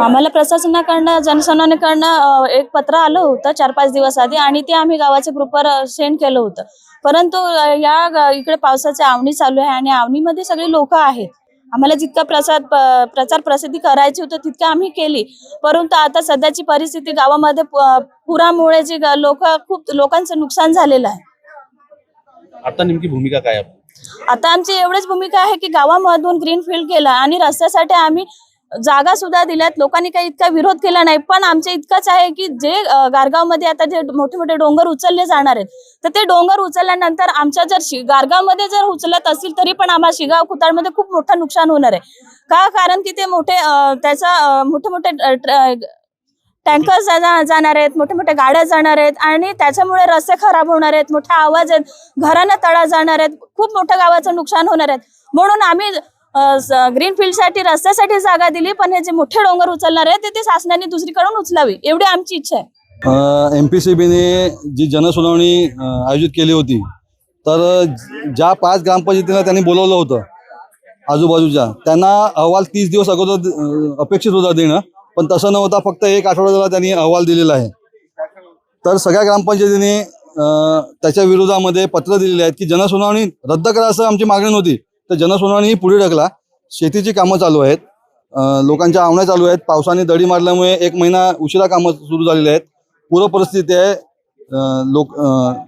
आम्हाला प्रशासनाकडनं जनसामान्यांकडनं एक पत्र आलं होतं 4-5 दिवस आधी आणि ते आम्ही गावाच्या ग्रुपवर सेंड केलं होतं. परंतु इकडे पावसाची आवनी चालू आहे आणि आवनीमध्ये सगळी लोक आहेत. आम्हाला जितका प्रचार प्रसिद्धी करायची होती तितकी आम्ही केली. परंतु आता सध्याची परिस्थिती गावामध्ये पुरामुळे जी खूप लोकांचं नुकसान झालेलं आहे. आता नेमकी भूमिका काय आहे? आता आमची एवढीच भूमिका आहे की गावामधून ग्रीनफील्ड केला आणि रस्त्यासाठी आम्ही जागा सुद्धा दिल्यात. लोकांनी काही इतका विरोध केला नाही, पण आमचे इतकंच आहे की जे गारगावमध्ये आता जे मोठे मोठे डोंगर उचलले जाणार आहेत तर ते डोंगर उचलल्यानंतर आमच्या जर गारगावमध्ये जर उचलत असतील तरी पण आम्हाला शिगाव खुताडमध्ये खूप मोठं नुकसान होणार आहे. कारण की ते मोठे टँकर्स जाणार आहेत, मोठे मोठे गाड्या जाणार आहेत आणि त्याच्यामुळे रस्ते खराब होणार आहेत, मोठा आवाज आहेत, घरांना तडा जाणार आहेत, खूप मोठं गावाचं नुकसान होणार आहे. म्हणून आम्ही ग्रीनफील्डसाठी रस्त्यासाठी जागा दिली, पण हे जे मोठे डोंगर उचलणार आहेत ते शासनाने दुसरीकडून उचलावी एवढी आमची इच्छा आहे. MPCBने जी जनसुनावणी आयोजित केली होती तर ज्या 5 ग्रामपंचायतींना त्यांनी बोलवलं होतं आजूबाजूच्या, त्यांना अहवाल 30 दिवस अगोदर अपेक्षित होता देणं, पण तसं न होता फक्त 1 आठवड्याला त्यांनी अहवाल दिलेला आहे. तर सगळ्या ग्रामपंचायतीने त्याच्या विरोधामध्ये पत्र दिलेले आहेत की जनसुनावणी रद्द करा असं आमची मागणी नव्हती, तर जनसुनावणी ही पुढे ढकला. शेतीची कामं चालू आहेत, लोकांच्या आवण्या चालू आहेत. पावसाने दडी मारल्यामुळे 1 महिना उशिरा कामं सुरू झालेली आहेत. पूर परिस्थिती आहे,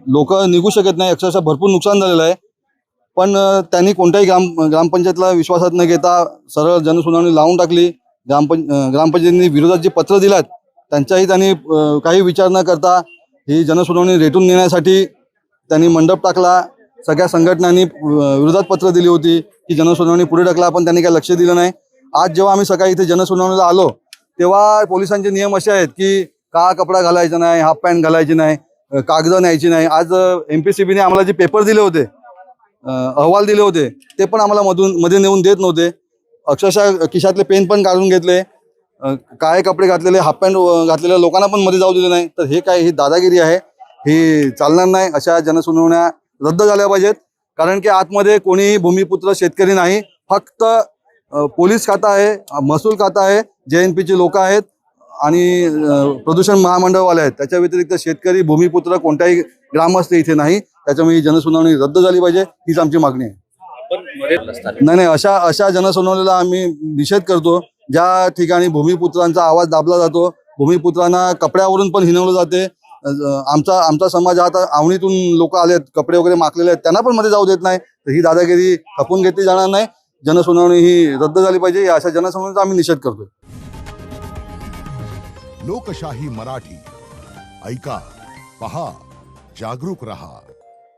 लोक निघू शकत नाही, अक्षरशः भरपूर नुकसान झालेलं आहे. पण त्यांनी कोणत्याही ग्रामपंचायतला विश्वासात न घेता सरळ जनसुनावणी लावून टाकली. ग्रामपंचायतींनी विरोधात जे पत्र दिलात त्यांचाही त्यांनी काही विचार न करता ही जनसुनावणी रेटून नेण्यासाठी त्यांनी मंडप टाकला. सगळ्या संघटनांनी विरोधात पत्र दिली होती की जनसुनावणी पुढे ढकला, पण त्यांनी काही लक्ष दिलं नाही. आज जेव्हा आम्ही सकाळी इथे जनसुनावणीला आलो तेव्हा पोलिसांचे नियम असे आहेत की काळा कपडा घालायचा नाही, हाफ पॅन्ट घालायची नाही, कागदं न्यायची नाही. आज MPCBने आम्हाला जे पेपर दिले होते, अहवाल दिले होते, ते पण आम्हाला मध्ये नेऊन देत नव्हते. अक्षरशः खिशातले पेन पण काढून घेतले, काळे कपडे घातलेले, हाफ पॅन्ट घातलेल्या लोकांना पण मध्ये जाऊ दिले नाही. तर हे काय, ही दादागिरी आहे, ही चालणार नाही. अशा जनसुनावण्या रद्द झाल्या पाहिजेत. कारण की आतमध्ये कोणीही भूमिपुत्र शेतकरी नाही, फक्त पोलीस खाता आहे, महसूल खाता आहे, JNPची लोक आहेत आणि प्रदूषण महामंडळवाले आहेत. त्याच्या व्यतिरिक्त शेतकरी भूमिपुत्र कोणताही ग्रामस्थ इथे नाही. त्याच्यामुळे ही जनसुनावणी रद्द झाली पाहिजे, हीच आमची मागणी आहे. नाही, अशा जनसुनावणीला आम्ही निषेध करतो. ज्या ठिकाणी भूमिपुत्रांचा आवाज दाबला जातो, भूमिपुत्रांना कपड्यावरून पण हिणवलं जाते. आमचा समाज आता आवणीतून लोक आलेत, कपडे वगैरे माखलेले आहेत, त्यांना पण मध्ये जाऊ देत नाही. तर ही दादागिरी खपून घेतली जाणार नाही. जनसुनावणी ही रद्द झाली पाहिजे. अशा जनसुनावणीचा आम्ही निषेध करतो. लोकशाही मराठी ऐका, पहा, जागरूक रहा.